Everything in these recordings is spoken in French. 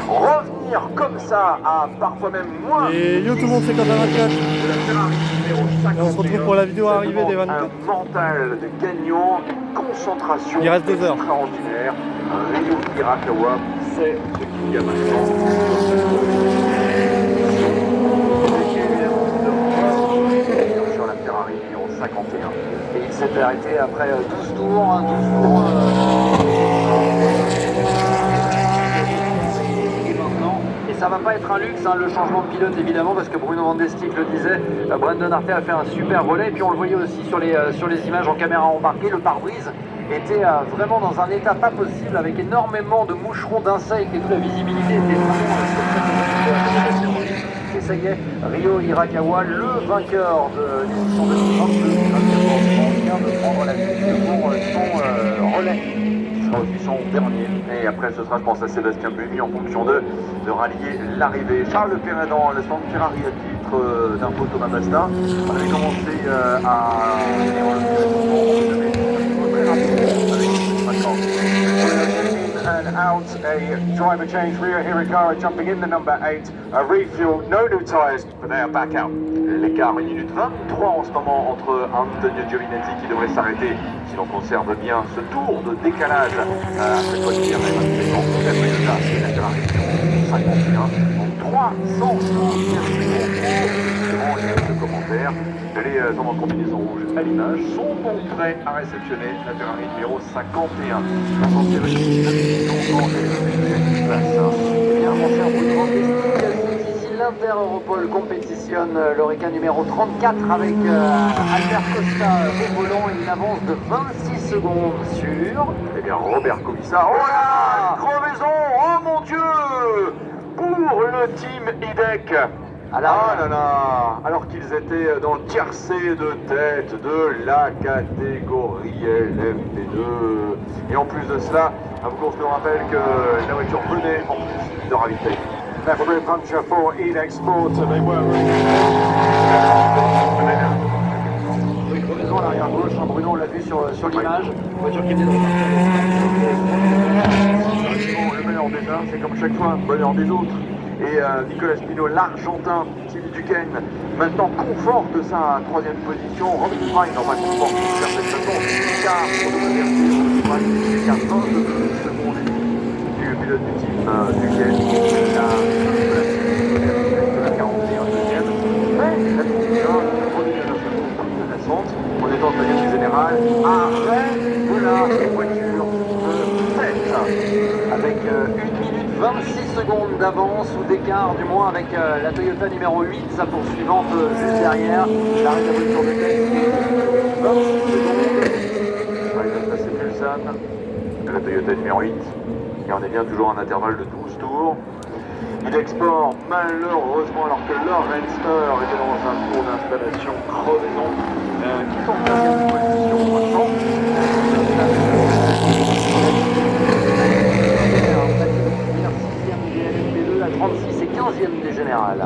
revenir comme ça à parfois même moins. Et yo tout le monde, c'est Quentin 24. Et on se retrouve pour la vidéo arrivée des 24. Un mental de gagnant, une concentration Il reste 2 heures. extraordinaire. Un Ryo Hirakawa, c'est ce qu'il y a maintenant. Sur la Ferrari numéro 51. Et il s'est arrêté après 12 tours. Ça va pas être un luxe, hein, le changement de pilote évidemment, parce que Bruno Van de Stick le disait, Brandon Hartley a fait un super relais, et puis on le voyait aussi sur les images en caméra embarquée, le pare-brise était vraiment dans un état pas possible, avec énormément de moucherons, d'insectes, et toute la visibilité était vraiment... Et ça y est, Ryo Hirakawa, le vainqueur de l'édition 2022, vient de prendre la suite pour son relais. Ce sera aussi son dernier, et après ce sera je pense à Sébastien Bugny en fonction de rallier l'arrivée. Charles Perrin dans le stand Ferrari à titre d'info Thomas Basta. On avait commencé à and out a driver change. Ryo Hirakawa jumping in the number 8. A refuel, no new tyres, but they are back out. L'écart 1 minute 23 en ce moment entre Antonio Giovinazzi qui devrait s'arrêter si l'on conserve bien ce tour de décalage après quoi dire la Ferrari 51 en 300 de commentaires. Les hommes en combinaison rouge à l'image sont donc prêts à réceptionner la Ferrari numéro 51. L'Inter-Europol compétitionne l'Oreca numéro 34 avec Albert Costa au volant et une avance de 26 secondes sur Robert Kubica. Oh là, crevaison, oh mon Dieu, pour le team IDEC. Ah là là, alors qu'ils étaient dans le tiercé de tête de la catégorie LMP2. Et en plus de cela, à vous qu'on rappelle que la voiture venait en plus de ravitailler. Every puncher for IDEC Sport, they were. Oui, crevaison à l'arrière gauche, Bruno, on l'a vu sur l'image. Voiture qui était dans le meilleur des uns, c'est comme chaque fois un bonheur des autres. Et Nicolas Pino, l'Argentin, Tim Duquesne, maintenant conforte sa 3e position. Robin Frein, enfin conforte d'une certaine façon, car pour le car 22 secondes du pilote du team Duquesne, la 41e. Mais la 31 revient à la descente. On est dans le panier général. Arrêt de la voiture de tête avec 1 minute 26 secondes d'avance ou d'écart du moins avec la Toyota numéro 8, sa poursuivante juste derrière. L'arrêt de la voiture de tête, 26 secondes. Il va passer Pulsan de la Toyota numéro 8. Et on est bien toujours en intervalle de 12 tours. IDEC Sport, malheureusement, alors que Lorenz était dans un tour d'installation crevaison, qui sont en 4e position maintenant. La 36 et 15e des générales.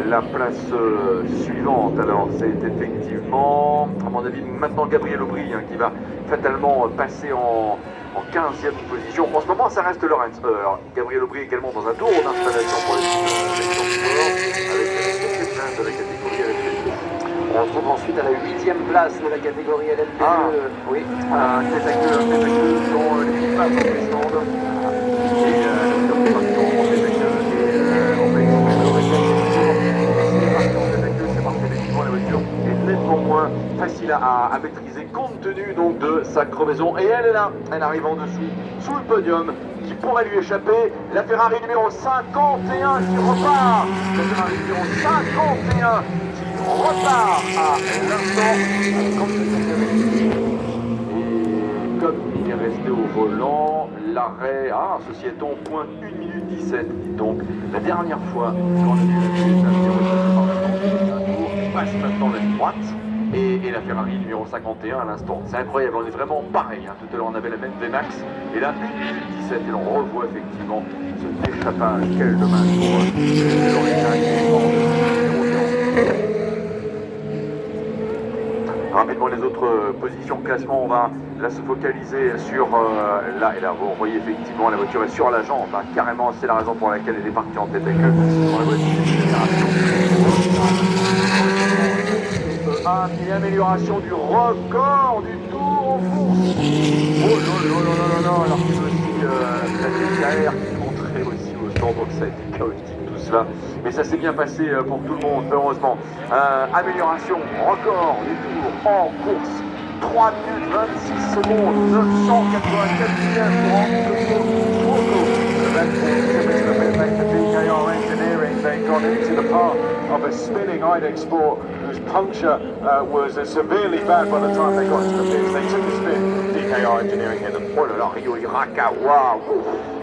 La place suivante, alors, c'est effectivement, à mon avis, maintenant Gabriel Aubry qui va fatalement passer en 15e position. En ce moment, ça reste Lorenz. Gabriel Aubry également dans un tour d'installation pour les avec de la catégorie LMP2. On se retrouve ensuite à la 8e place de la catégorie LMP2. Oui, tête à queue dans l'équipage du stand. Facile à maîtriser compte tenu donc de sa crevaison, et elle est là, elle arrive en dessous sous le podium qui pourrait lui échapper, la Ferrari numéro 51 qui repart, la Ferrari numéro 51 qui repart à l'instant. Et comme il est resté au volant, l'arrêt, ceci étant point 1 minute 17, donc la dernière fois qu'on a vu la tour passe maintenant la ligne droite. Et la Ferrari numéro 51 à l'instant. C'est incroyable, on est vraiment pareil. Tout à l'heure on avait la même VMAX. Et là, 1 minute 17. Et l'on revoit effectivement ce déchappage. Quel dommage pour rapidement les autres positions de classement. On va là se focaliser sur là et là. Vous voyez effectivement la voiture est sur la jambe. Hein, carrément, c'est la raison pour laquelle elle est partie en tête avec eux. Dans la voiture et amélioration du record du Tour en France. Oh là. Alors qu'il veut aussi la DKR qui montrait aussi au stand, donc ça a été chaotique tout cela. Mais ça s'est bien passé pour tout le monde, heureusement. Amélioration, record du Tour en course. 3 minutes 26 secondes, 984 millième pour Engineering, they got into the path of a spinning IDEX Sport whose puncture was severely bad by the time they got to the pits. They took a spin. DKR Engineering hit them. Oh là là, Rio Iraka, waouh!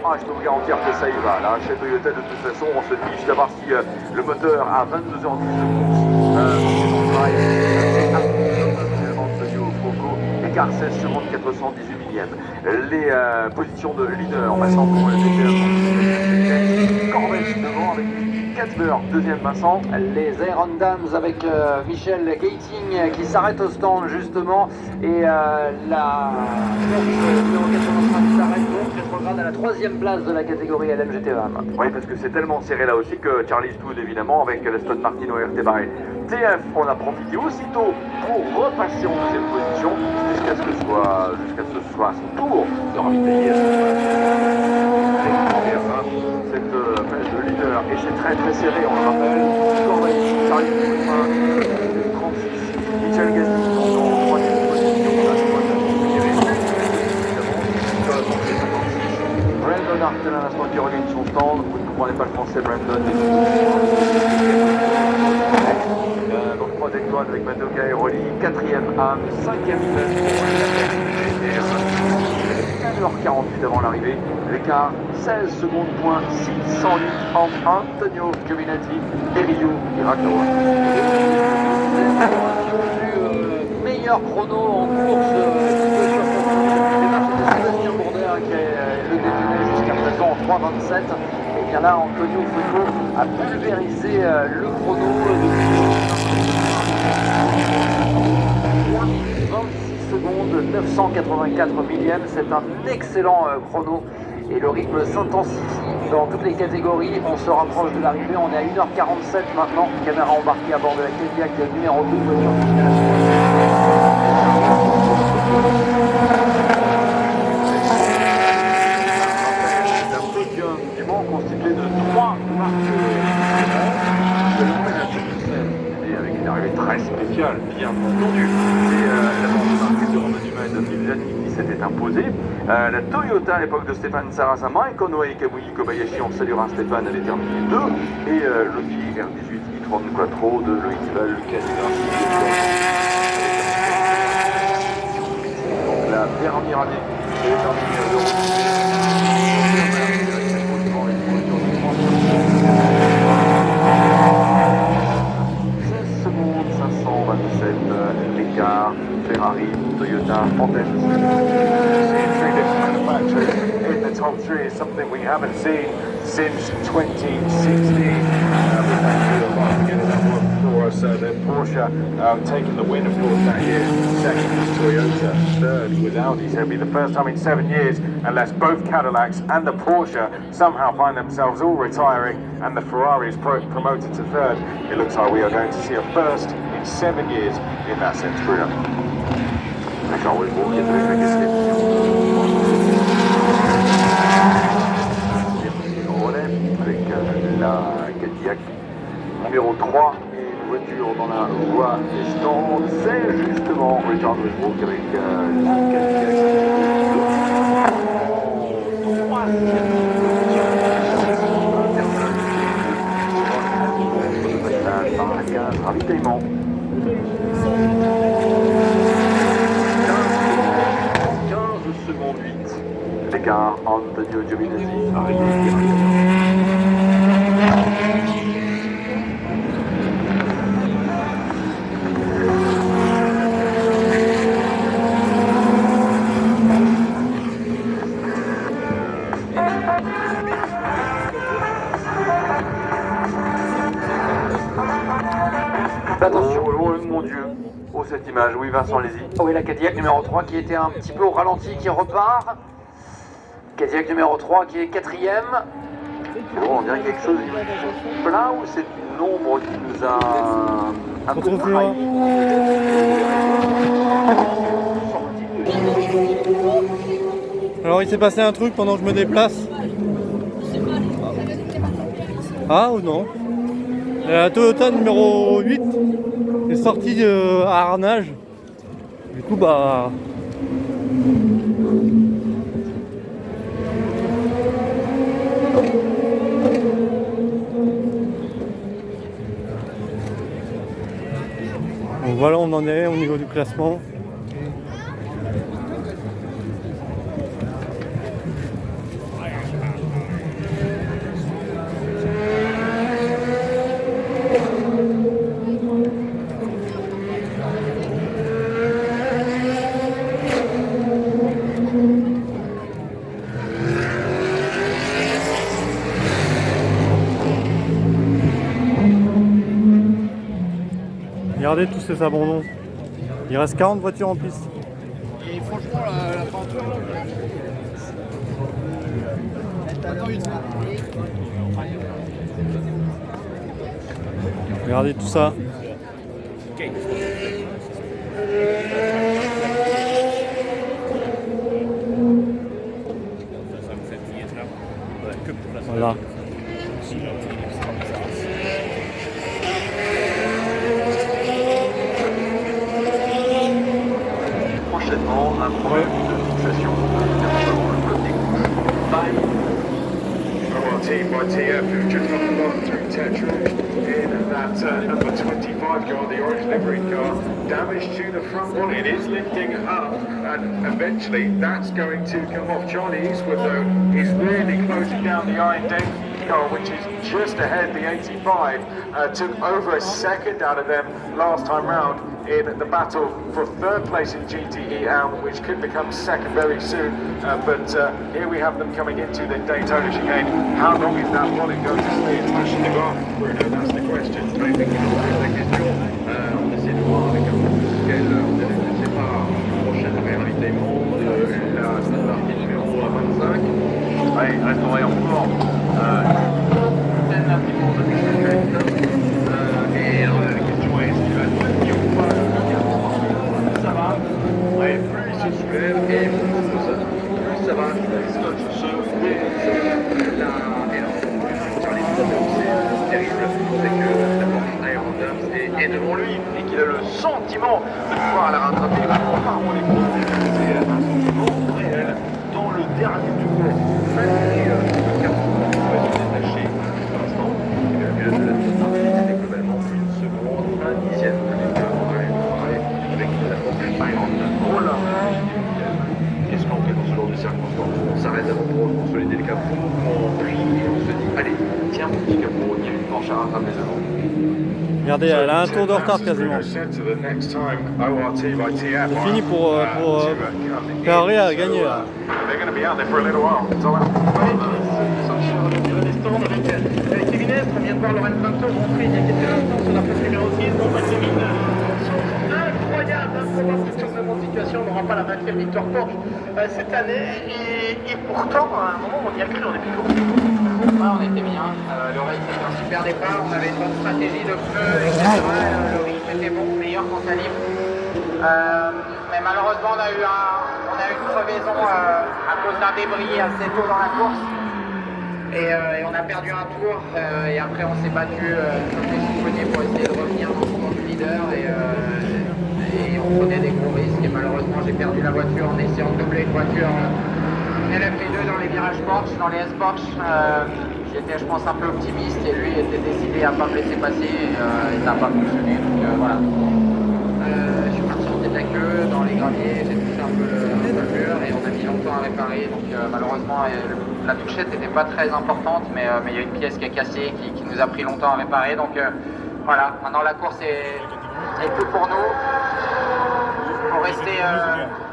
Ah, je peux vous garantir que ça y va. Là, chez Toyota, de toute façon, on se fiche d'avoir si le moteur à 22h10 de course. Écart 16 secondes 418 millièmes. Les positions de leader maintenant pour le DTM. Corvette devant avec Katzberg, deuxième Vincent. Les Iron Dams avec Michel Gating qui s'arrête au stand justement. Et la numéro 85 s'arrête donc rétrograde à la troisième place de la catégorie LMGT1. Oui, parce que c'est tellement serré là aussi que Charlie Stood évidemment avec l'Aston Martin ORT Barrel TF, on a profité aussitôt pour repasser en deuxième position jusqu'à ce que ce soit son tour de ravitailler cette place de leader. Et c'est très serré, on le rappelle. Corvette, Charlie Stood, 36, Michel Gasly en troisième position. Brandon Hartel à l'instant qui regagne son stand. Vous ne comprenez pas le français, Brandon. Donc 3 étoiles avec Madoka et Rolly, 4ème Ham, 5ème Yves, 1h48 avant l'arrivée, l'écart 16 secondes point 608 entre Antonio Giovinazzi et Rio Hirakawa. Meilleur chrono en course de Sébastien Bourdin qui est le détenait jusqu'à présent en 3,27. Et bien là, Antonio Fuoco a pulvérisé le chrono depuis 26 secondes, 984 millièmes. C'est un excellent chrono et le rythme s'intensifie dans toutes les catégories. On se rapproche de l'arrivée, on est à 1h47 maintenant. Caméra embarquée à bord de la Cadillac numéro 2. Constitué de 3 marqueurs et avec une arrivée très spéciale, bien entendu. Et la bande marquée de Romain Dumas et Dominique Jani qui s'était imposée. La Toyota à l'époque de Stéphane Sarrazama et Konoe Kamui Kobayashi, on saluera Stéphane, elle est terminée 2. Et l'Audi R18 e-tron Quattro de Loïc Duval, Lucas Degrassi. Donc la dernière année, c'est terminé de 16 secondes 527 l'écart, Ferrari, Toyota, Honda. Seeing 3 different manufacturers in the top 3 is something we haven't seen since 2016. For us, then Porsche taking the win, of course, that year. Second was Toyota, third was Audi. So it'll be the first time in 7 years, unless both Cadillacs and the Porsche somehow find themselves all retiring and the Ferrari is promoted to third. It looks like we are going to see a first in 7 years in that sense, Bruno. D'accord, oui, bon, il y a de la question. Avec la Cadillac numéro 3 et une voiture dans la voie des stands, c'est justement Richard Westbrook avec la Cadillac. Par la 15, ravitaillement. 15 secondes 8. L'écart, Antonio Giovinazzi arrive directement. Attention, oh mon Dieu, au cette image. Oui, Vincent, allez-y. Oui, la Cadillac numéro 3 qui était un petit peu au ralenti, qui repart. Cadillac numéro 3 qui est 4ème. Bon, on dirait quelque chose là ou c'est une ombre qui nous a un peu Retrouve plus loin. Alors il s'est passé un truc pendant que je me déplace. Ah ou non? La Toyota numéro 8 est sortie à Arnage. Du coup bah... Donc voilà, on en est au niveau du classement. Regardez tous ces abandons. Il reste 40 voitures en piste. Et franchement, la peinture, Regardez tout ça. Voilà. Prochainement, un problème de fixation, notamment le côté gauche. ORT by TF who just got the bottom through Tetra in that number 25 car, the orange livery car, damage to the front one. It is lifting up and eventually that's going to come off. Charlie Eastwood though is really closing down the Iron Denki car, which is just ahead. The 85 took over a second out of them last time round in the battle for third place in GTE Elm, which could become second very soon. But here we have them coming into the Daytona chicane. How long is that volume going to stay in fashion de bar, Bruno? That's the question. Oui, effectivement, c'est la question. On essaie de voir avec un peu plus quelle, je sais pas, prochaine réinvitaiement de la partie numéro 25. Oui, restaurer en forme. Une un petit peu de et alors, la question est est-ce qu'il va tenir ou pas le ça va. Ouais, plus il se soulève et plus ça va. Les scotch se soulèvent. Et alors, Charlie, c'est terrible, c'est que la Porsche Aerodums est devant lui et qu'il a le sentiment de pouvoir la rattraper. Apparemment, les gros, c'est un sentiment réel dans le dernier tour. Malgré le carton détaché pour l'instant, le pilote de la Toyota était globalement une seconde, un dixième de l'écart avec la Porsche Aerodums. Oh là, qu'est-ce qu'on fait dans ce genre de circonstances? On s'arrête avant pour consolider le capot, on prie et on se dit allez, tiens mon petit capot, il y a une Porsche à rattraper devant. Regardez, elle a un tour de retard quasiment. C'est fini pour Ferrari à gagner là. They're going to be out there for a little while. Kevin Estre, on vient de voir Laurent Pinto rentrer il y a quelques instants sur la place numéro 6. Bon, bah, c'est incroyable, improbable retournement de situation. On n'aura pas la 20e victoire Porsche cette année. Et pourtant, à un moment, on y a cru, on est plus court. Ouais, on était bien. Le race était un super départ. On avait une bonne stratégie de pneus, etc. Le rythme était bon, meilleur qu'en Salim. Mais malheureusement, on a eu une crevaison à cause d'un débris assez tôt dans la course. Et on a perdu un tour. Et après, on s'est battu comme des chiffonniers pour essayer de revenir dans le monde du leader. Et on prenait des gros risques. Et malheureusement, j'ai perdu la voiture en essayant de doubler une voiture. LMP2 dans les virages Porsche, dans les S-Porsche, j'étais je pense un peu optimiste et lui était décidé à ne pas me laisser passer et ça n'a pas fonctionné, donc voilà. Je suis parti en tête à queue dans les graviers, j'ai touché un peu le mur et on a mis longtemps à réparer, donc malheureusement la touchette n'était pas très importante, mais il y a une pièce qui est cassée qui nous a pris longtemps à réparer, donc voilà, maintenant la course est plus pour nous.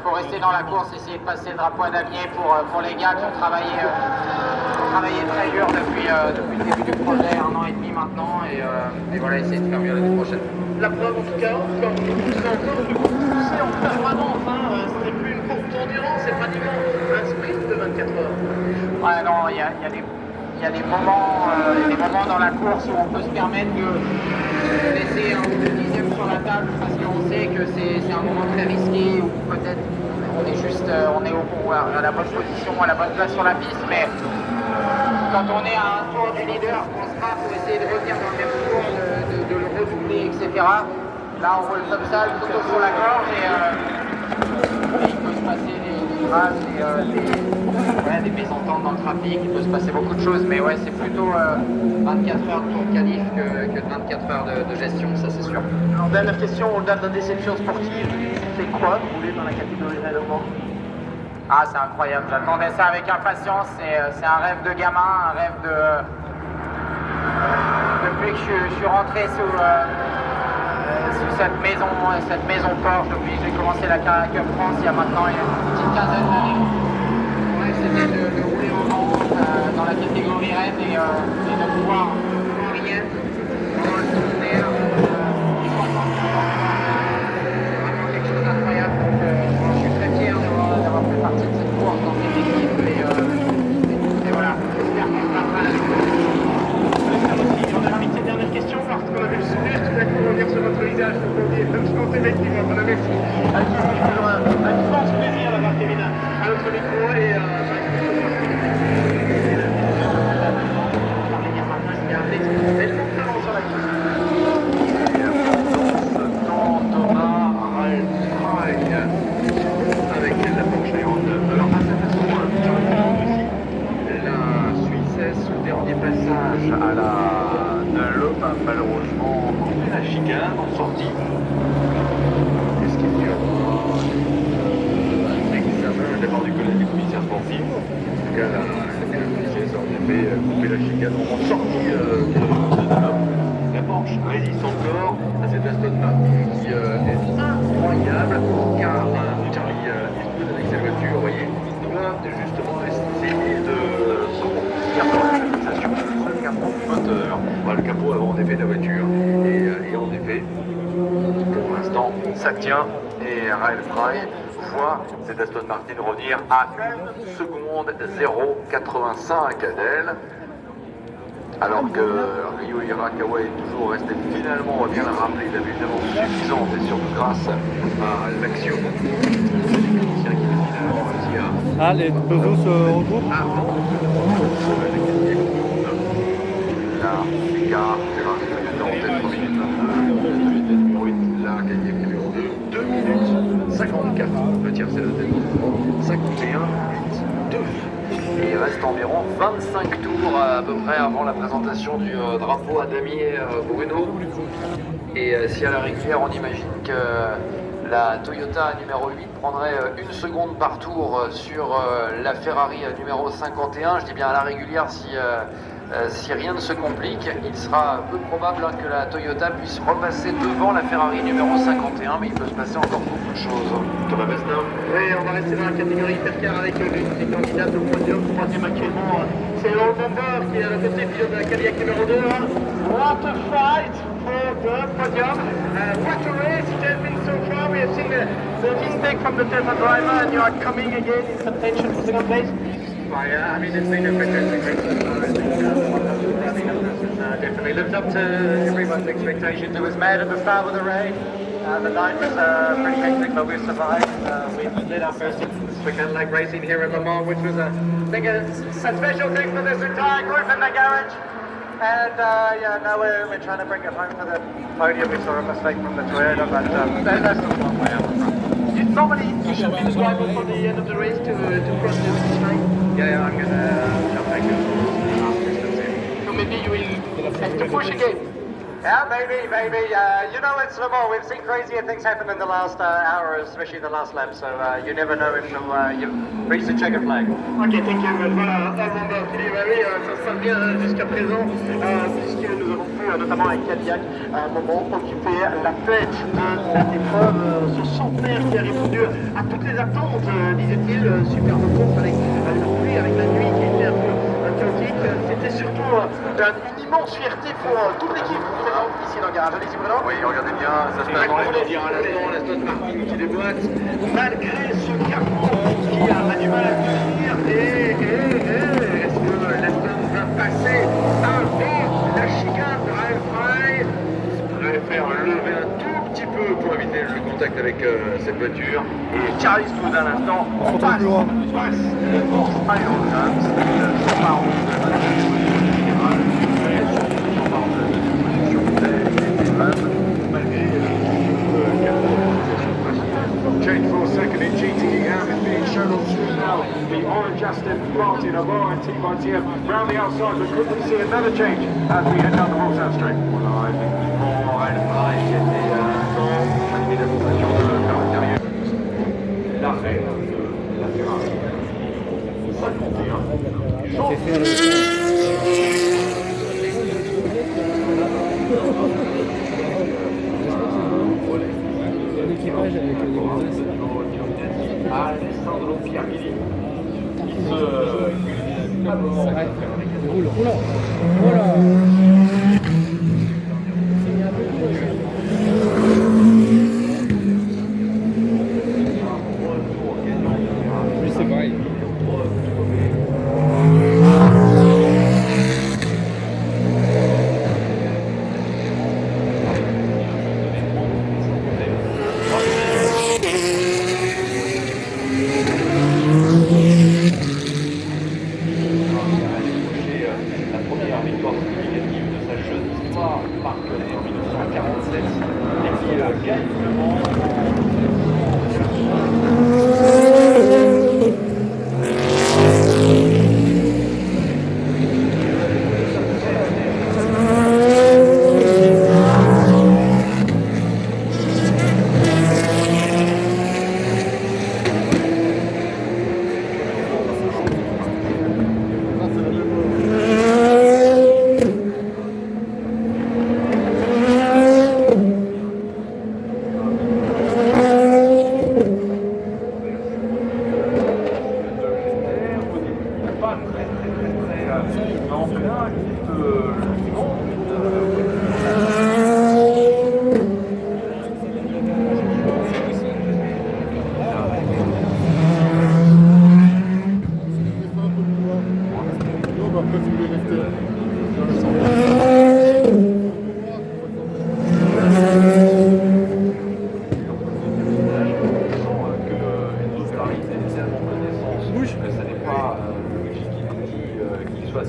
Faut rester dans la course, essayer de passer le drapeau à damier pour les gars qui ont travaillé travaillé très dur depuis le début du projet, 1 an et demi maintenant, et voilà, essayer de faire mieux l'année prochaine. La preuve en tout cas, comme vous poussez encore, du coup, vous poussez en permanence, hein, ce n'est plus une courte endurance, c'est pratiquement un sprint de 24 heures. Ouais, non, il y a des moments dans la course où on peut se permettre de laisser un ou deux dixièmes sur la table parce qu'on sait que c'est un moment très risqué ou peut-être on est à la bonne position, à la bonne place sur la piste, mais quand on est à un tour du leader, on se bat pour essayer de revenir dans le même tour, de le redoubler, etc. Là, on roule comme ça, le couteau sur la gorge et il peut se passer des grâces et des mésententes dans le trafic, il peut se passer beaucoup de choses, mais ouais, c'est plutôt 24 heures de tour de qualif que 24 heures de gestion, ça c'est sûr. Alors, dernière question, au-delà de la déception sportive, c'est quoi de rouler dans la catégorie règlement? Ah, c'est incroyable, j'attendais ça avec impatience, c'est un rêve de gamin, un rêve de... Depuis que je suis rentré sous cette maison Porsche, depuis que j'ai commencé la Carrera Cup France il y a maintenant une petite quinzaine d'années. Ouais, c'était de rouler au vent dans la catégorie Rennes et de pouvoir rien dans le tournée. Vraiment quelque chose d'incroyable. Donc, je suis très fier d'avoir fait partie de cette course dans cette équipe et voilà, j'espère qu'on se battra avec On a invité cette dernière question parce qu'on avait le sourire tout d'un coup revenir sur votre visage. Donc on dit, effectivement, on avait toujours un immense plaisir d'avoir Kevin à notre micro et avec la Porsche Tayron. Alors à cette façon, la Suissesse au dernier passage à la Dunlop a malheureusement coupé la chicane en sortie. Qu'est-ce qui est dur? L'examen de la part du collège du commissaire sportif. En tout cas, la Suissesse a en effet coupé la chicane en sortie de Dunlop. La Porsche résiste encore à cette Aston Martin qui est incroyable car Charlie Eastwood avec sa voiture, vous voyez, doit justement essayer de sortir de la réalisation de ce capot du moteur. Voilà, le capot avant en effet de la voiture et en effet, pour l'instant, ça tient et Raël Fry voit cette Aston Martin revenir à 1 seconde 0,85 d'elle. Alors que Ryo Hirakawa est toujours resté finalement, on va bien le rappeler, il avait une avance suffisante et surtout grâce à l'action des techniciens qui finalement réussi à... Ah, les Peugeot se regroupent. Avant là, l'écart, c'est en tête 3 minutes 29, là, gagné numéro 2, 2 minutes 54. Le tiers c'est la tête 51, 8, 2. Et il reste environ 25 tours à peu près avant la présentation du drapeau à damier Bruno. Et si à la régulière on imagine que la Toyota numéro 8 prendrait 1 seconde par tour sur la Ferrari numéro 51, je dis bien à la régulière si rien ne se complique, il sera peu probable que la Toyota puisse repasser devant la Ferrari numéro 51, mais il peut se passer encore beaucoup de choses. Thomas Besnard. oui, on va rester dans la catégorie hypercar avec l'une des candidates au podium, troisième actuellement. C'est Laurent Bomber qui est à la côté pilote de la Cadillac numéro 2. What a fight for the podium. What a race it has been so far. We have seen the mistake from the Tesla driver and you are coming again in contention for second place. Yeah, I mean, it's been a fantastic race so far. I think definitely lived up to everyone's expectations. It was mad at the start of the race. The night was pretty hectic, but we've survived. We did our first for Cadillac racing here at Le Mans, which was, I think, a special thing for this entire group in the garage. And yeah, now we're trying to bring it home for the podium. We saw a mistake from the Toyota, but that's not one way out. Normally, you should be the driver for the end of the race to cross the finish line. Yeah, I'm gonna jump back in. So maybe you will have to push again. Yeah, maybe. You know, it's Le Mans. We've seen crazier things happen in the last hour, especially the last lap. So you never know until you reach the checkered flag. Ok, thank you. Voilà, avant Philippe, oui, ça se passe bien jusqu'à présent, puisque nous avons pu, notamment avec Cadillac, à un moment occuper la tête de cette épreuve, ce centenaire qui a répondu à toutes les attentes, disait-il, superbe course avec la pluie, avec la nuit qui était un peu chaotique. et surtout une immense fierté pour toute l'équipe présente ici dans le garage. Allez-y Bruno. Oui, regardez bien, ça se passe dans les dire à l'instant, l'Aston Martin qui déboîte. Malgré ce capot qui a du mal à tenir, est-ce que l'Aston va passer avant la chicane de Railfry? Je préfère lever un tout petit peu pour éviter le contact avec cette voiture. Et Charlie Stroud à l'instant On se retrouve plus loin. passe le Force Iron Jams, le 140 de la deuxième position générale, mais surtout le 140 de la deuxième position des femmes, malgré Change for a second in GTEM is being shown on screen now. The orange Aston Martin of RT round the outside, but could we see another change as we head down the Walsall Street? Voilà, effectivement, Railfry qui était à l'instant animé de la sensation de faire l'intérieur. L'arrêt de la Ferrari. 51. Alessandro Piermini qui la première victoire significative de sa jeune histoire, marque en 1947, et qui gagne le Mans.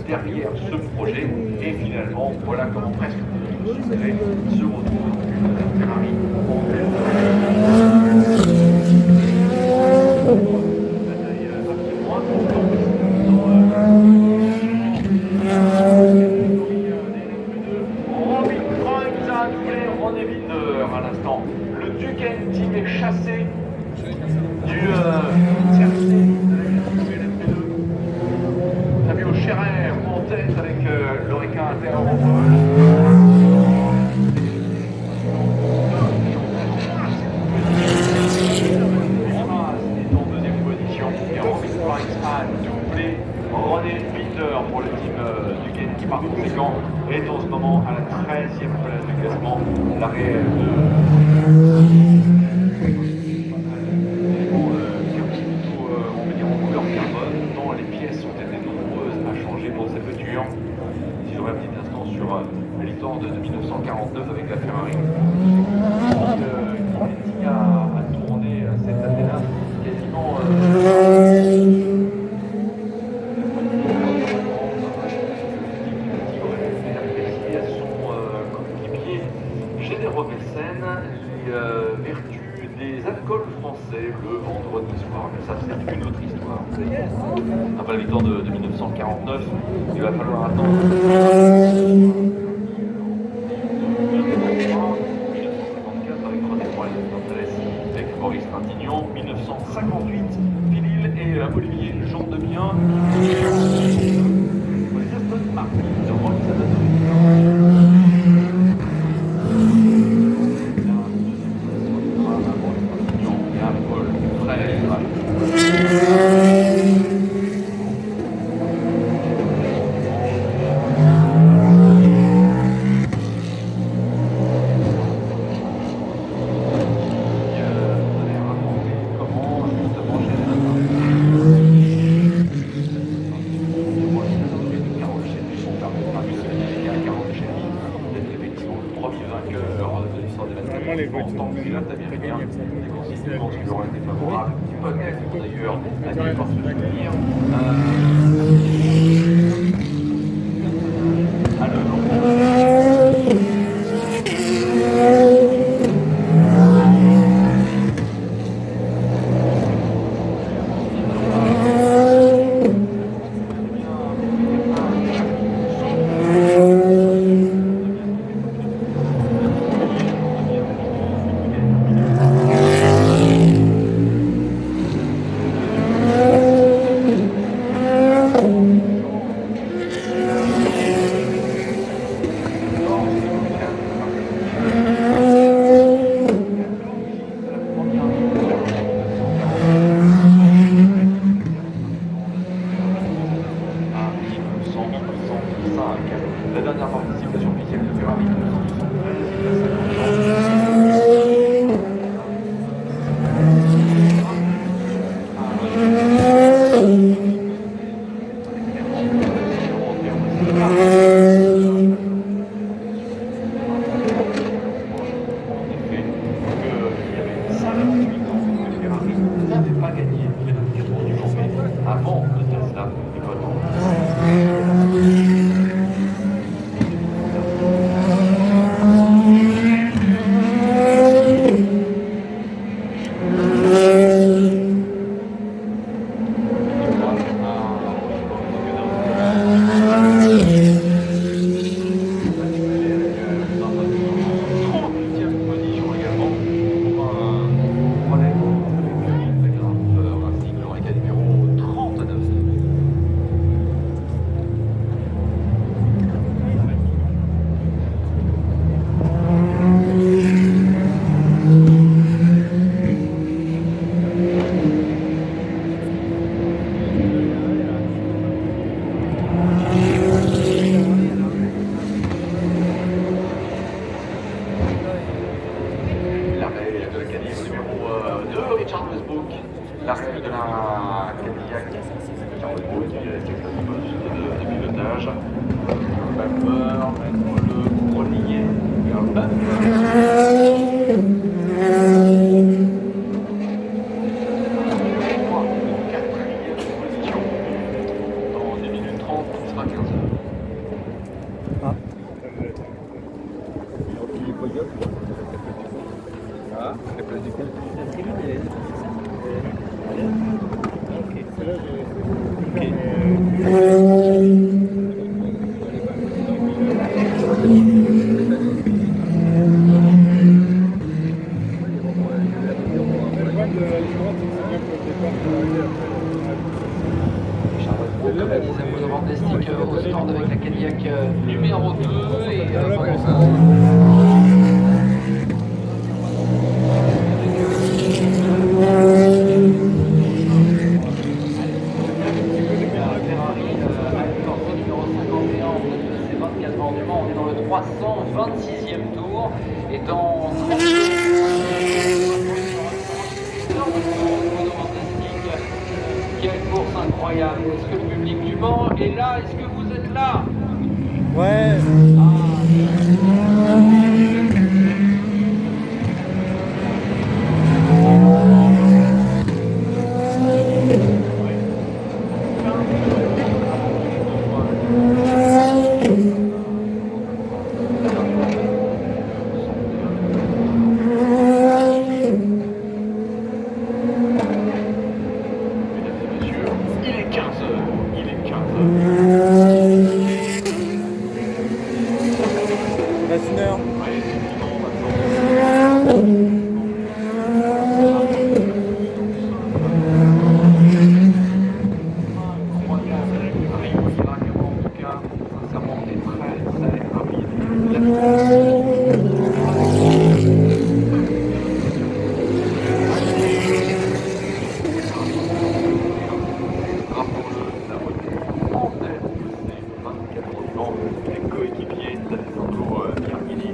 Derrière ce projet, et finalement, voilà comment presque tout le succès se retrouve dans la Ferrari en tête. Bataille absolument importante Robin Grimes a doublé René Binder à l'instant. Le Duquesne Team est chassé du service de la LMP2. Fabio Scherer en tête avec l'Oreca Interopole. Est en deuxième position et Robin Grimes a doublé René Binder pour le team Duquesne qui par conséquent est en ce moment à la 13e place du classement. L'arrêt en couleur carbone, dont les pièces ont été nombreuses à changer pour cette voiture. Si je reviens un petit instant sur la licence de 1949 avec la Ferrari, qui a tourné cette année-là quasiment à son coéquipier Généreux Messen les vertus des alcools français le vendredi soir. Mais ça, c'est une autre histoire. Après la victoire de 1949, il va falloir attendre 1954 avec René Poil-Gonzalez, avec Maurice Trintignant, 1958, Philil et Olivier Jean Demien. Pour les Aston Martin de Rolls Normalement, les voitures en pilote américain, des conséquences qui auraient été favorables, qui peuvent être d'ailleurs à des forces de l'avenir. La dernière participation officielle de Ferrari. N'avait pas gagné les 24 tours du Mans avant le Tesla décollant. Richard Westbrook, l'arrivée de la Cadillac. Richard Westbrook qui est le poste de pilotage. Bumper, le relier, un bumper. Quatrième position. Dans 10 minutes 30, il sera 15 heures. Ah. La dixième pole fantastique au stand avec la Cadillac numéro 2 et on est dans le 326e tour et dans 30 quelle course incroyable. Est-ce que le public du Mans est là? Est-ce que vous êtes là? Ouais. Reste une heure. Les coéquipiers d'Alessandro Pierguini.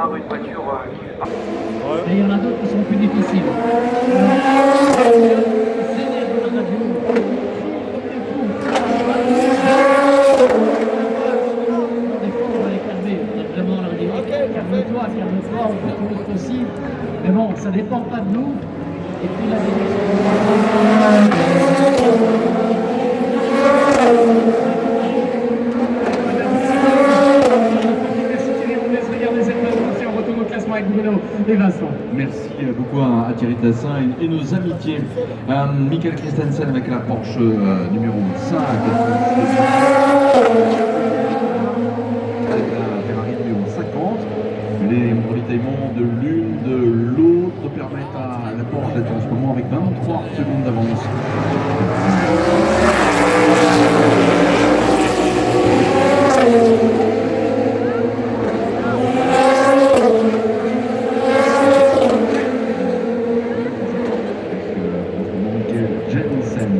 départ, une voiture Et il y en a d'autres qui sont plus difficiles. Calme-toi, on fait tout le possible. Mais bon, ça dépend pas de nous. Et puis la Merci beaucoup à Thierry Tassin et nos amitiés. Michael Christensen avec la Porsche numéro 5. Avec la Ferrari numéro 50. Les ravitaillements de l'une de l'autre permettent à la Porsche d'être en ce moment avec 23 secondes d'avance.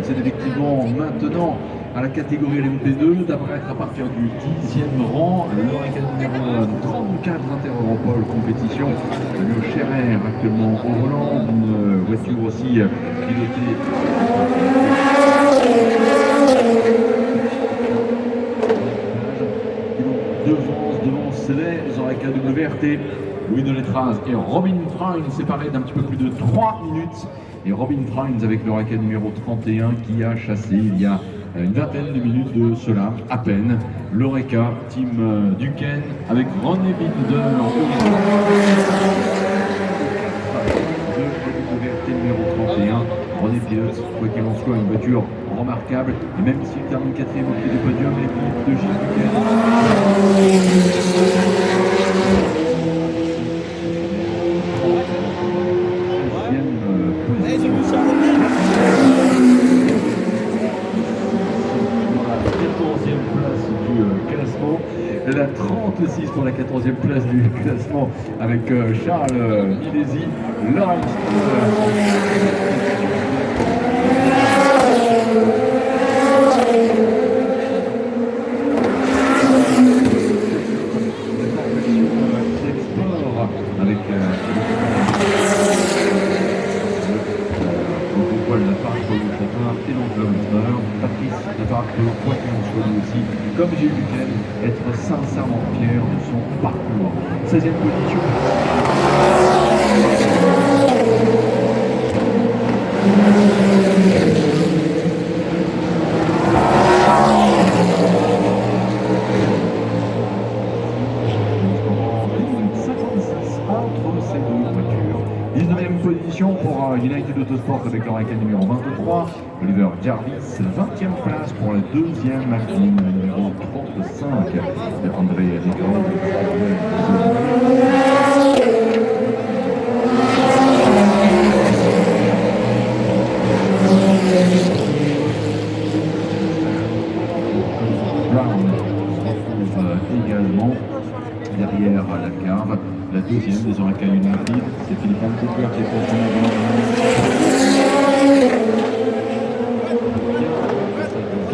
C'est effectivement maintenant à la catégorie LMP2 d'apparaître à partir du 10e rang l'Huracan numéro 34 Inter-Europol compétition. Le Scherer actuellement au volant, une voiture aussi pilotée. Devance les Huracan WRT. Louis Delétraz et Robin Freund séparés d'un petit peu plus de 3 minutes. Et Robin Freund avec le Huracan numéro 31 qui a chassé il y a une vingtaine de minutes de cela, à peine, l'Oreca, team Duquesne, avec René Binder de WRT numéro 31. René Pilote, quoi qu'il en soit, une voiture remarquable. Et même s'il termine 4e au pied du podium, l'équipe de Gilles Duquesne. La 36 pour la 14e place du classement avec Charles Milesi, Lawrence. Avec Paul Lafarge pour le chauffeur et l'entraîneur Patrice Lafarge quoi qu'il en soit lui aussi, comme Gilles Duquesne, être sincèrement fier de son parcours. 16e position. Entre ces deux voitures. 19e position pour United Autosport avec le Huracan numéro 23, Oliver Jarvis. 20e place pour la deuxième Alpine numéro 35, André Legros. Brown également derrière la cave. La deuxième des Huracan United, c'est Philippe Cooper qui est pour son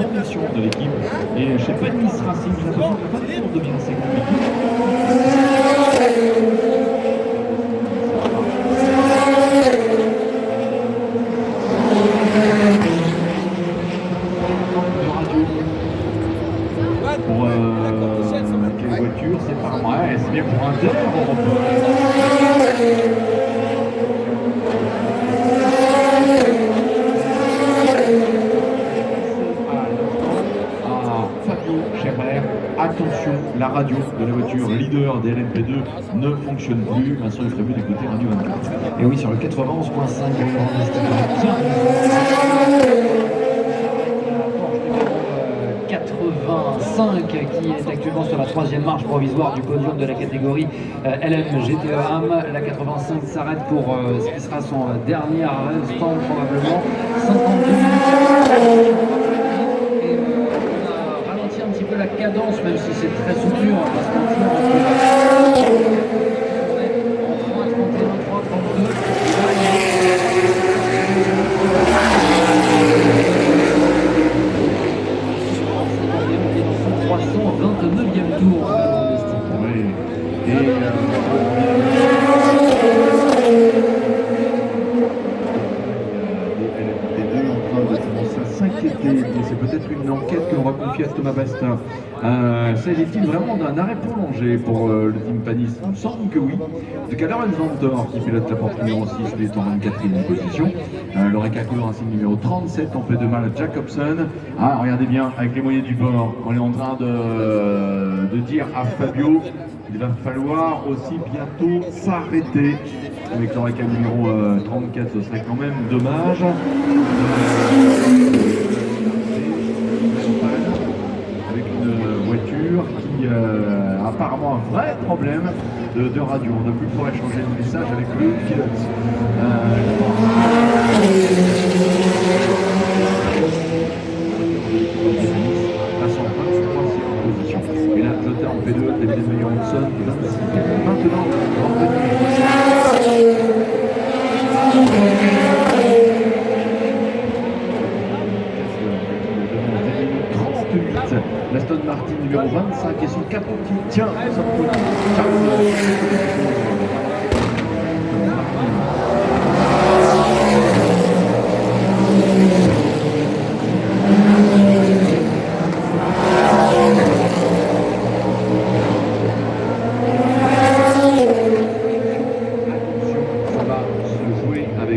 ambition de l'équipe. Et chez Panis Racing, j'ai l'impression que le parcours devient assez compliqué. Pour quelle voiture, c'est pas vrai, c'est bien pour un terre. Fabio Scherer, attention, la radio de la voiture leader des LMP2 ne fonctionne plus. Vincent est prévu d'écouter Radio 24. Et oui, sur le 91.5, qui est actuellement sur la 3e marche provisoire du podium de la catégorie LM GT-AM. La 85 s'arrête pour ce qui sera son dernier instant probablement 52 minutes. Et on a ralenti un petit peu la cadence, même si c'est très soutenu, on va pas se mentir. En 3, 31, 3, 32. 329e tour. Oui. Et Best. S'agit-il vraiment d'un arrêt prolongé pour le team Panis? Il me semble que oui. En tout cas, Lorenz Vanthoor qui pilote la porte numéro 6, lui est en 24e position. L'Oreca court ainsi numéro 37, en fait de mal à Jacobson. Ah, regardez bien, avec les moyens du bord, on est en train de dire à Fabio il va falloir aussi bientôt s'arrêter. Avec l'Oreca numéro 34, ce serait quand même dommage. Avec une voiture qui a apparemment un vrai problème de radio. On ne peut plus pouvoir échanger de message avec le pilote. Passe en 23e position. Et là, Jota en P2, David Meyer-Hanson, 26e. Maintenant, l'Aston Martin numéro 25 et son capot qui tient son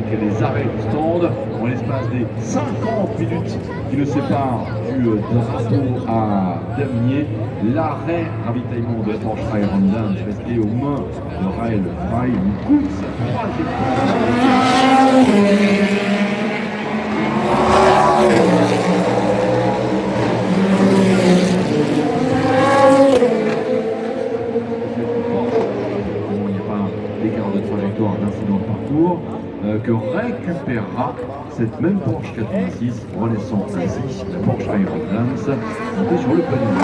les arrêts du stand en l'espace des 50 minutes qui le séparent du drapeau à Damier. L'arrêt ravitaillement de Porsche Iron Dance resté aux mains de Raël Frey lui coûte sa troisième il n'y a pas d'écart de trajectoire d'incident de parcours. Que récupérera cette même Porsche 406, relaissant ainsi la Porsche Iron Lance montée sur le podium.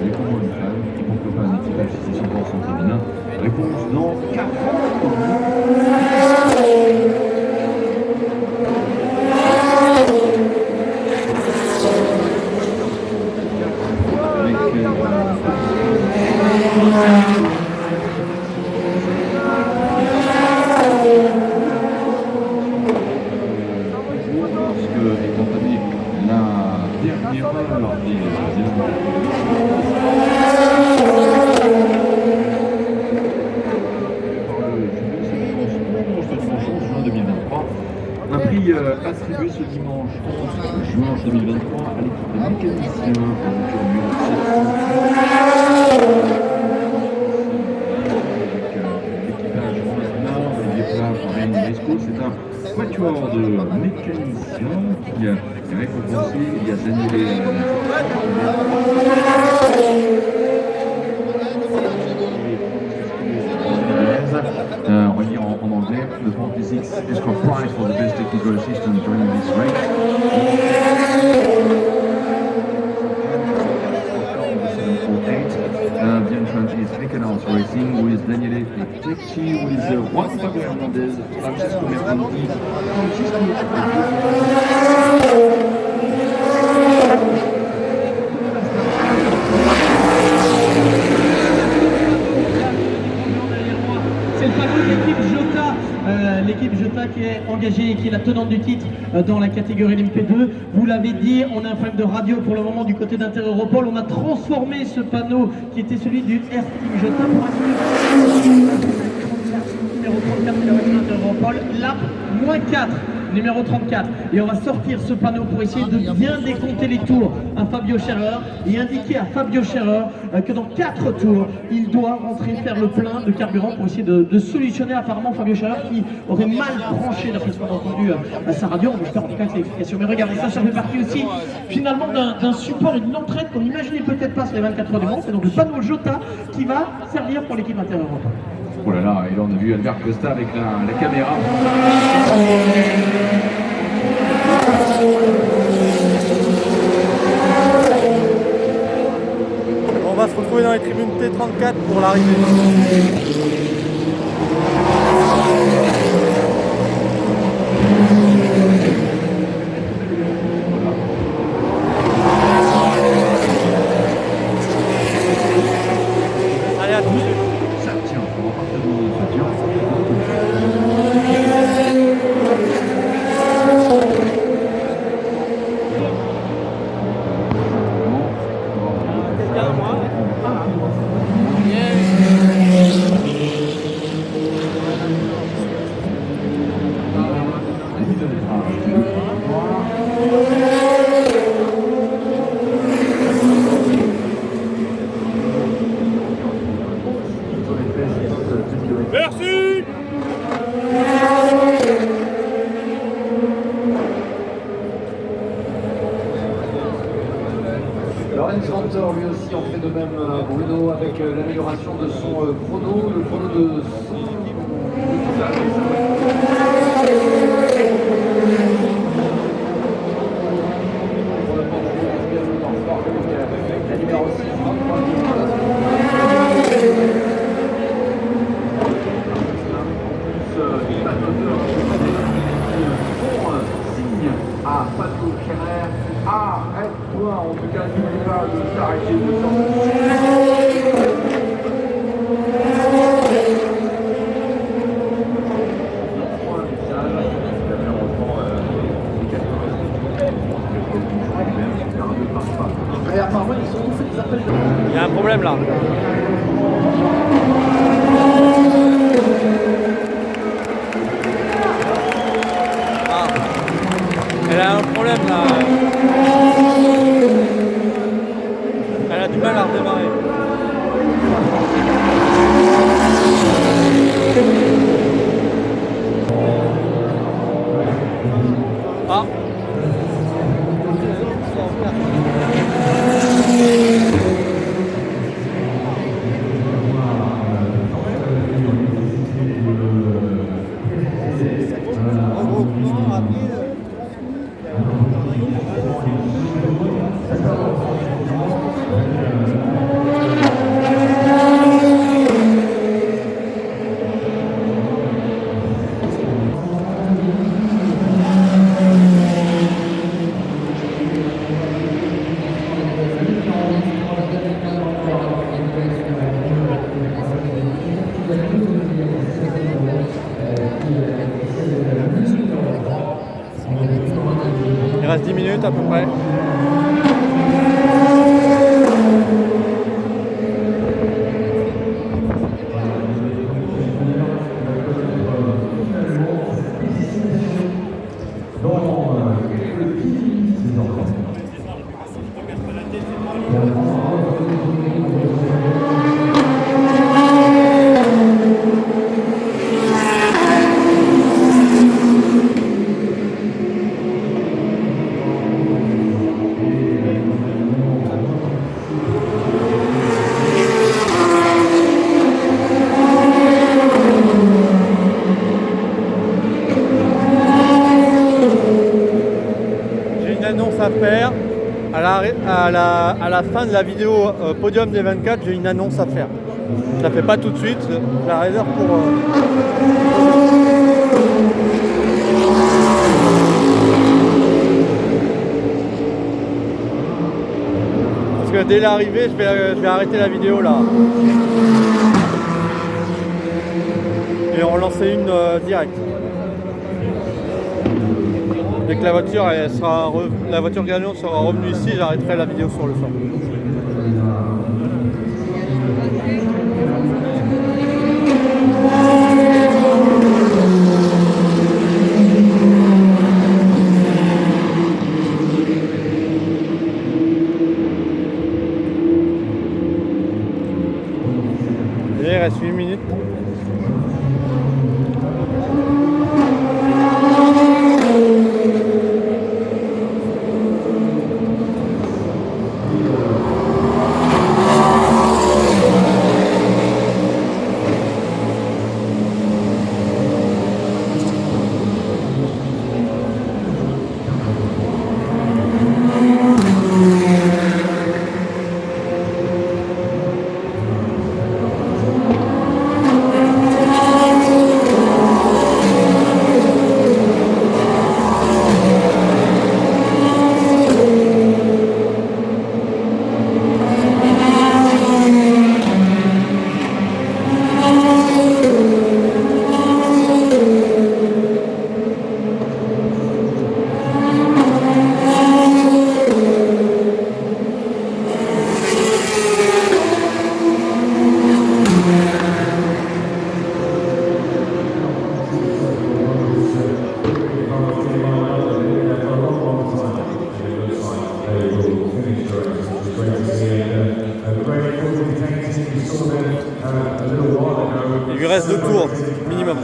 Les combats de femmes, et pourquoi pas un équipage si c'est 100% féminin. Réponse dans 40 un prix attribué ce dimanche 11 juin 2023 à l'équipe de mécaniciens en voiture numéro 7. C'est un quatuor de mécaniciens qui est récompensé. Il y a Daniel on va dire en anglais, le 26 Escort Prize for the best technical assistance during this race. The entrant is Equinox Racing with Daniele Tecci, with Juan Pablo Hernandez, Francesco Mercanti, C'est le panneau de l'équipe Jota, l'équipe Jota qui est engagée et qui est la tenante du titre dans la catégorie LMP2. Vous l'avez dit, on a un problème de radio pour le moment du côté d'Inter-Europol. On a transformé ce panneau qui était celui du Air Team Jota pour un numéro 34 d'Inter-Europol, lap -4. Numéro 34, et on va sortir ce panneau pour essayer de bien décompter les tours à Fabio Scherer et indiquer à Fabio Scherer que dans 4 tours il doit rentrer faire le plein de carburant pour essayer de solutionner apparemment Fabio Scherer qui aurait mal branché d'après ce qu'on a entendu à sa radio. On espère en tout cas que c'est l'explication, mais regardez ça fait partie aussi finalement d'un support et d'une entraide qu'on n'imaginait peut-être pas sur les 24 heures du Mans. C'est donc le panneau Jota qui va servir pour l'équipe Inter-Europol. Oh là là, et là on a vu Albert Costa avec la caméra. On va se retrouver dans les tribunes T34 pour l'arrivée. Allez, à tout de suite. Ça tient, on va partir de Lorenz Vantör lui aussi en fait de même, Bruno, avec l'amélioration de son chrono, le chrono de son... La numéro 6, 23 signe à Pato Scherer, arrête-toi, en tout cas n'oublie pas de t'arrêter de Et apparemment ils sont tous fait des appels de... Il y a un problème là. Ah. Elle a un problème là. Elle a du mal à redémarrer. Ah. Il reste 10 minutes à peu près. À faire à la fin de la vidéo podium des 24, j'ai une annonce à faire. Je la fais pas tout de suite, je la réserve pour parce que dès l'arrivée je vais arrêter la vidéo là et en relancer une directe. Dès que la voiture gagnante sera revenue ici, j'arrêterai la vidéo sur le sol. Et il reste 8 minutes. Il lui reste 2 tours minimum.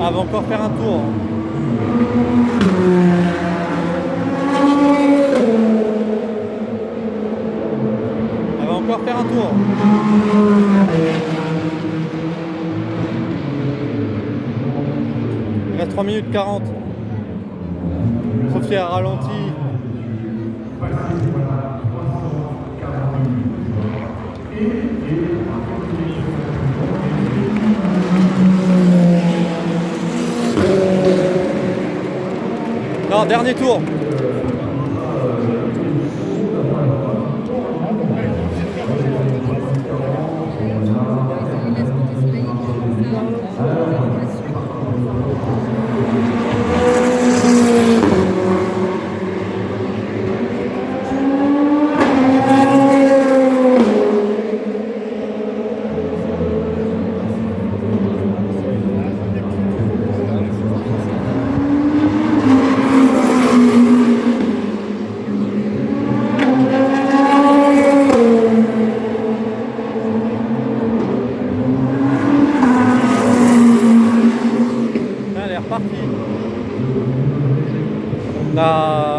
Elle va encore faire un tour. Elle va encore faire un tour. Il reste 3 minutes 40. Sauf si elle ralentit. Non, dernier tour. Là...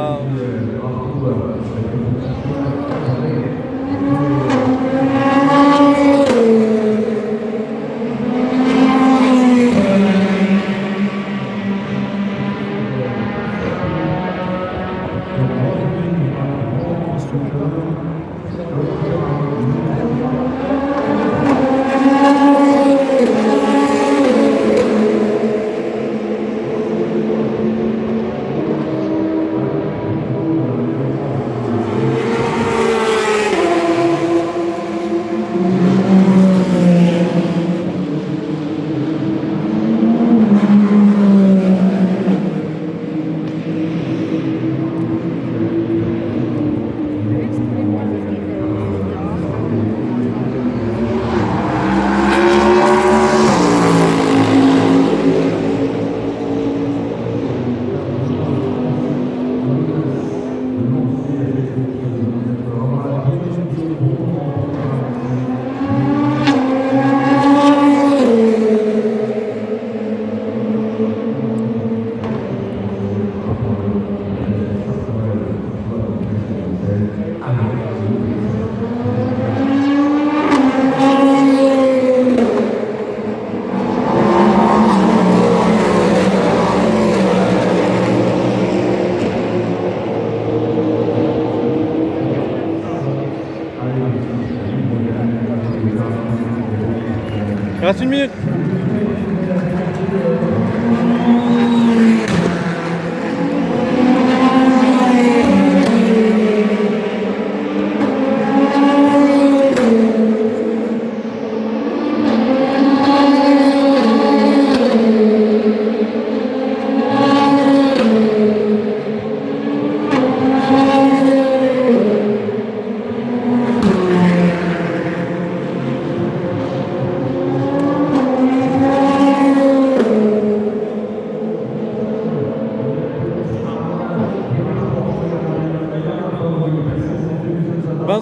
Il reste 1 minute.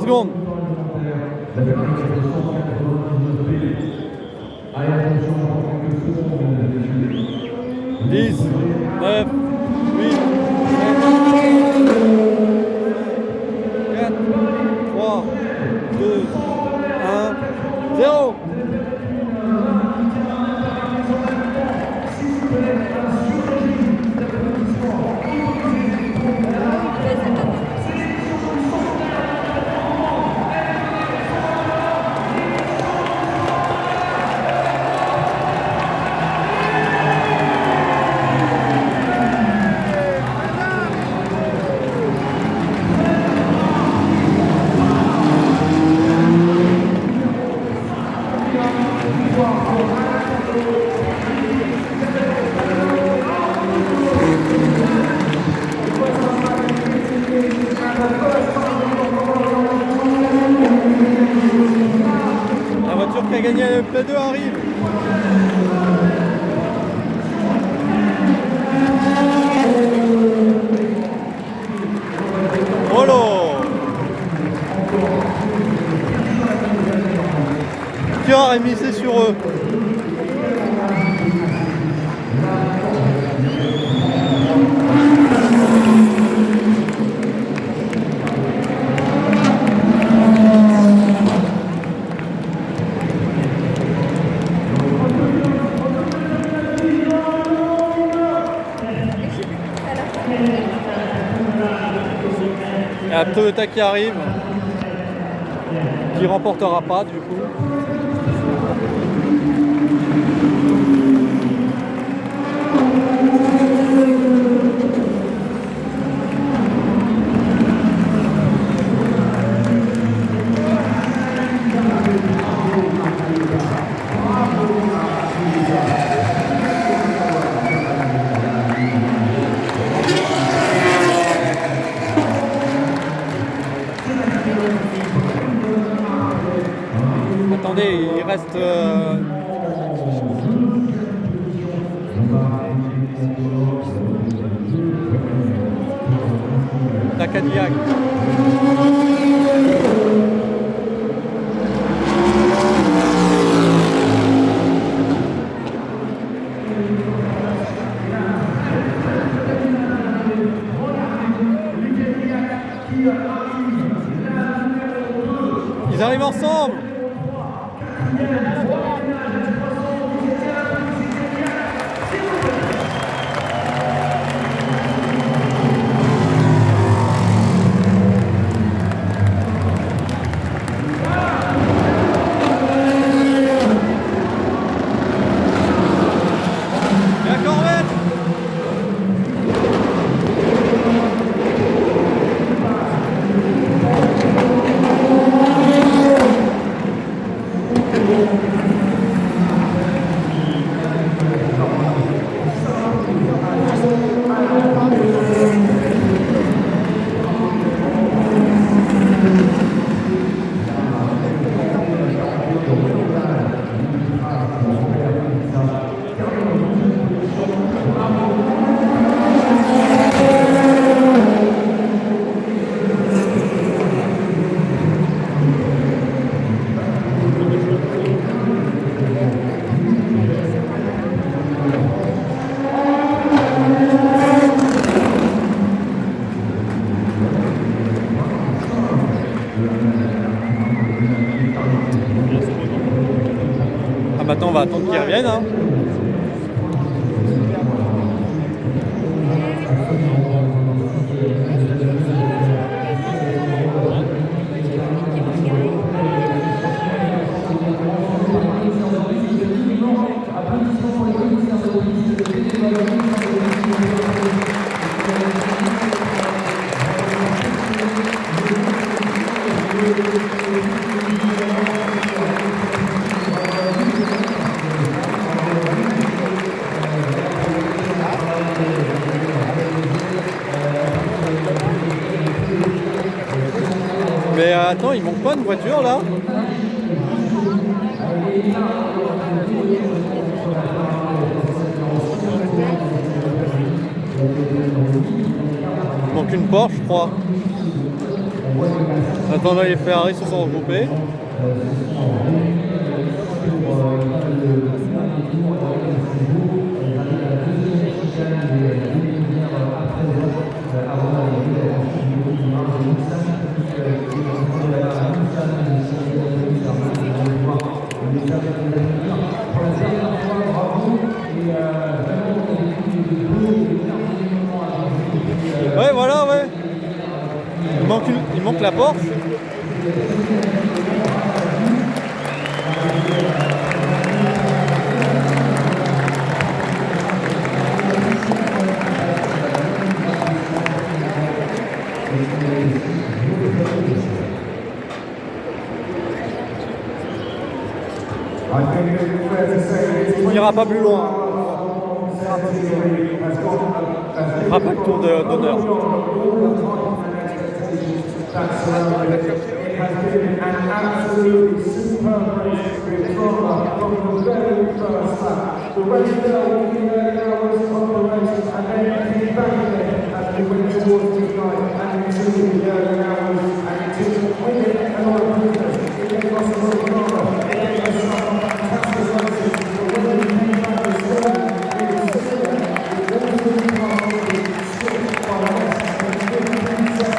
Secondes. 10, 9, 8, 7, 4, 3, 2, 1, 0. La voiture qui a gagné le P2 arrive. Voilà. Qui aurait misé sur eux? Il y a Toyota qui arrive, qui remportera pas du coup. Attendez, il reste la Cadillac. Ils arrivent ensemble. Ah maintenant on va attendre qu'ils reviennent hein. attends, il manque pas une voiture là? Il manque une Porsche, je crois. Attends, là, les Ferrari se sont regroupés. Ouais, voilà, ouais. Il manque la Porsche. Il n'ira pas plus loin. Il fera pas le tour d'honneur. It has been an absolutely superb race with drama from the very first lap. The race there will be there now was on the race and then came back again as we went towards midnight and into the early hours and into winning and on a business. It gave us a lot of drama. It gave us some fantastic races. But when we came back to score, it was still there. It was really hard to stick by less than 15 seconds.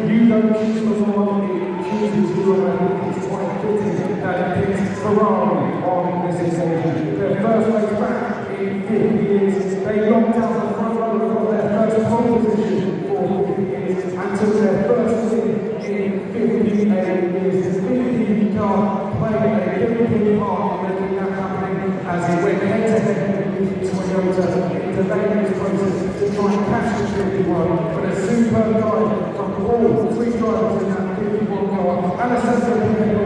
You don't choose the one, it chooses you, and it's quite fitting that it picks Ferrari on this occasion. Their first race back in 50 years, they locked out the front runner for their first pole position for 50 years and took their first win in 58 years. The 50 car played a big part in making that happening as it went head-to-head with Toyota. It delayed this process to try and catch the 51, but a superb drive from all three drivers in that 51 car, Alessandro Pinedo,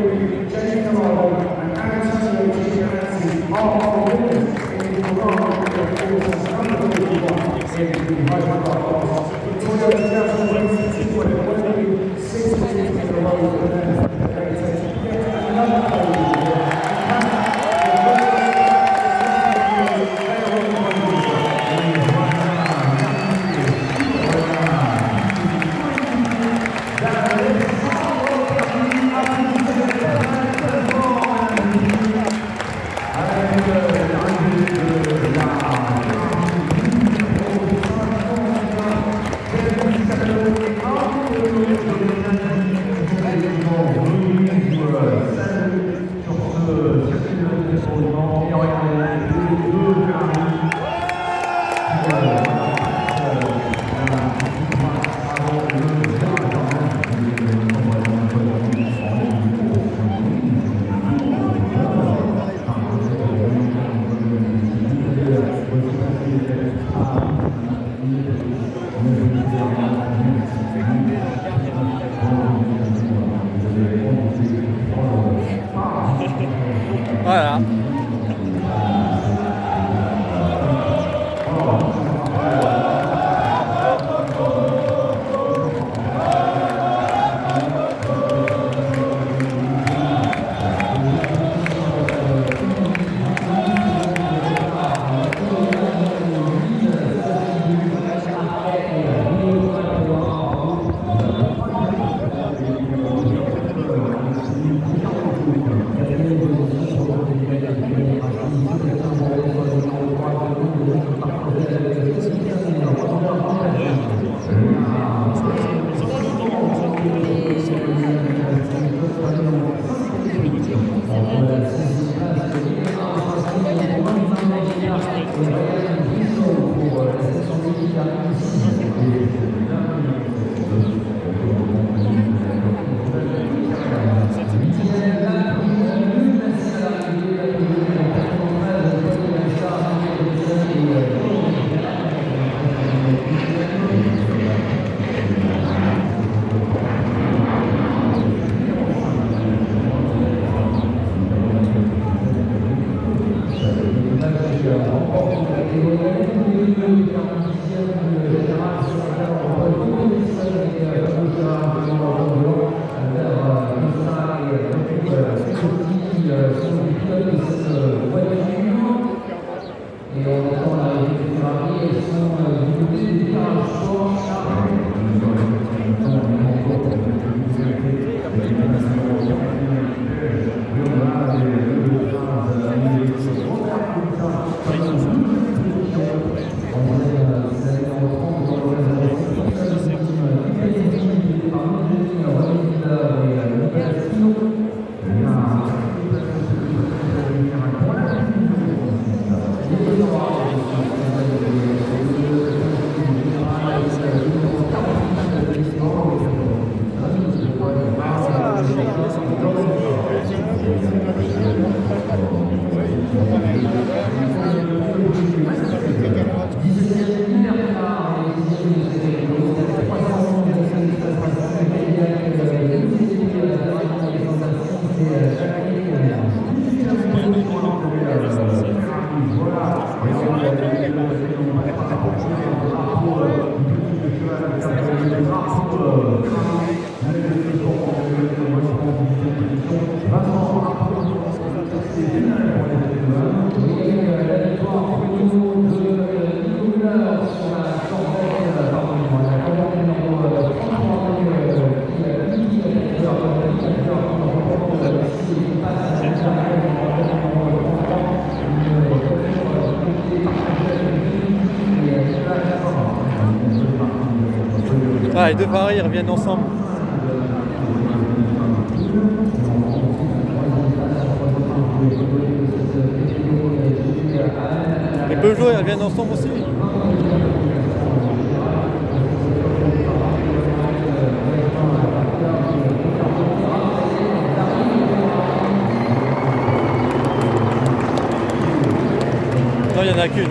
Jamie Camargo and Antonio Giovinazzi are winners in the Ferrari under 51 in the hypercar class. The Toyota National Racing Team went 6 years in a row for them. They take yet another pole. Voilà. Ah, les deux Ferrari ils reviennent ensemble. Les Peugeot ils reviennent ensemble aussi. Non, il n'y en a qu'une.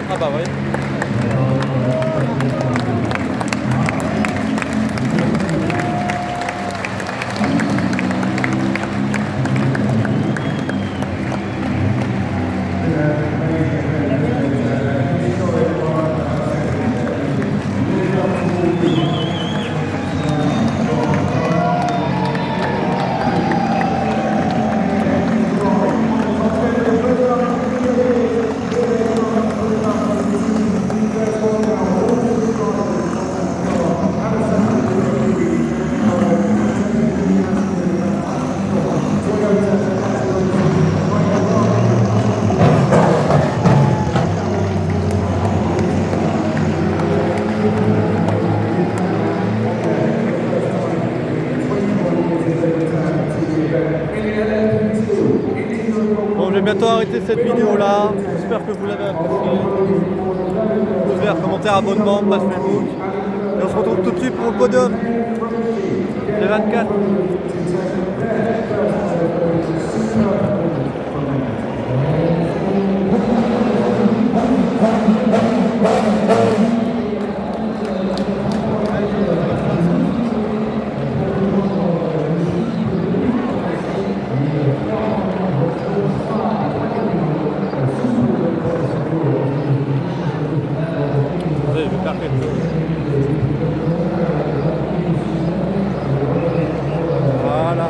Ah bah oui. Bon, je vais bientôt arrêter cette vidéo là. J'espère que vous l'avez appréciée. Vous faire commentaire, abonnement, page Facebook. Et on se retrouve tout de suite pour le podium. Les 24. Je vais faire quelque chose. Voilà.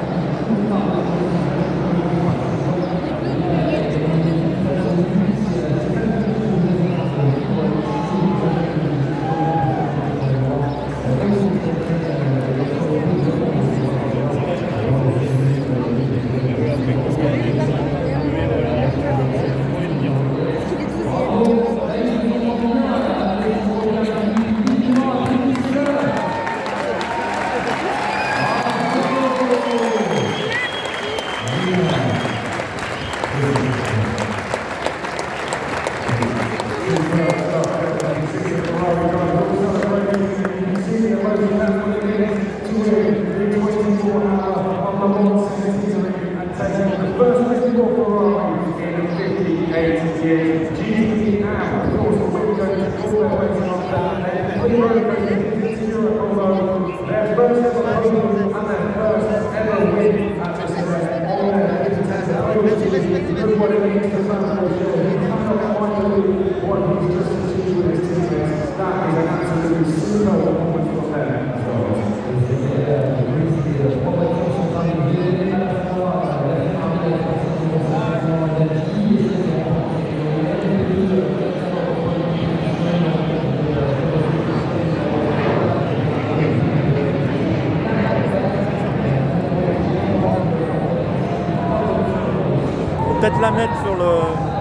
la mettre sur le...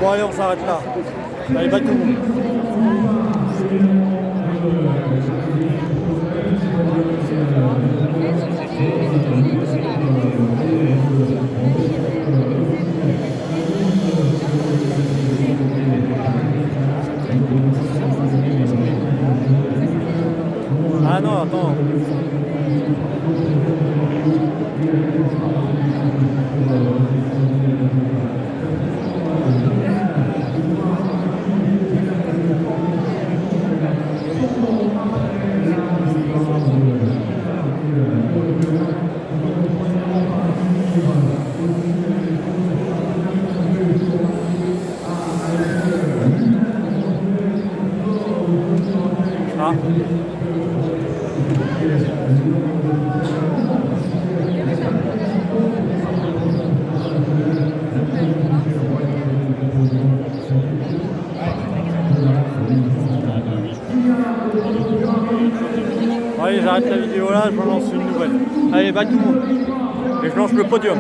Bon allez, on s'arrête là. Allez, bye tout le monde. Ah non, attends. Ah. Allez, j'arrête la vidéo là, je relance une nouvelle. Allez, bye tout le monde. Et je lance le podium.